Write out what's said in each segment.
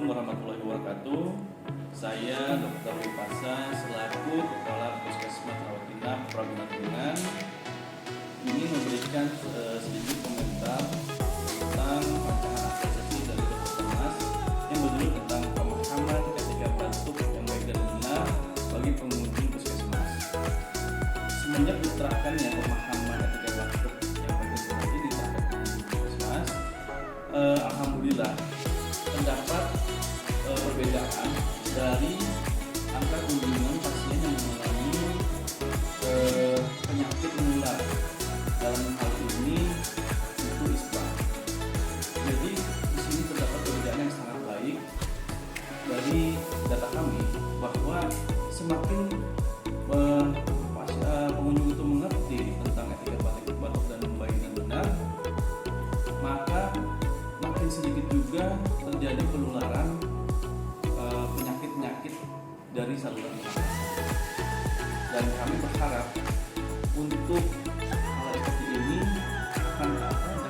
warahmatullahi wabarakatuh. Saya Dr. Wipasa selaku Kepala Puskesmas Rawat Inap Pragunan ingin memberikan sedikit komentar tentang rancangan apresiasi dari Dr. Thomas yang berjudul tentang pemahaman etika batuk yang baik dan benar bagi pengunjung puskesmas. Semenjak diterapkannya pemahaman etika batuk yang baik dan benar ini diterapkan di puskesmas, alhamdulillah terdapat perbedaan dari angka kunjungan pasien yang mengalami penyakit menular. Dalam hal ini itu ispa. Jadi di sini terdapat perbedaan yang sangat baik dari data kami bahwa semakin pengunjung itu mengerti tentang etika batuk dan baik dan benar, maka makin sedikit juga terjadi penularan penyakit-penyakit dari saluran pernafasan. Dan kami berharap untuk hal seperti ini akan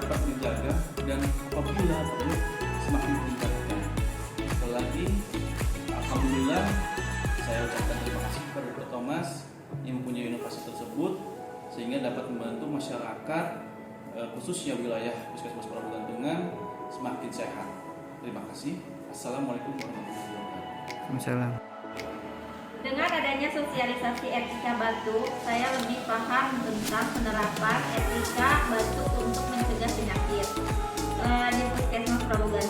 dapat dijaga dan apabila perlu semakin ditingkatkan. Sekali lagi, alhamdulillah saya ucapkan terima kasih kepada Dr. Thomas yang mempunyai inovasi tersebut sehingga dapat membantu masyarakat khususnya wilayah Puskesmas Pragunan semakin sehat. Terima kasih. Assalamualaikum warahmatullahi wabarakatuh. Waalaikumsalam. Dengan adanya sosialisasi etika batuk, saya lebih paham tentang penerapan etika batuk untuk mencegah penyakit di Puskesmas Pragunan.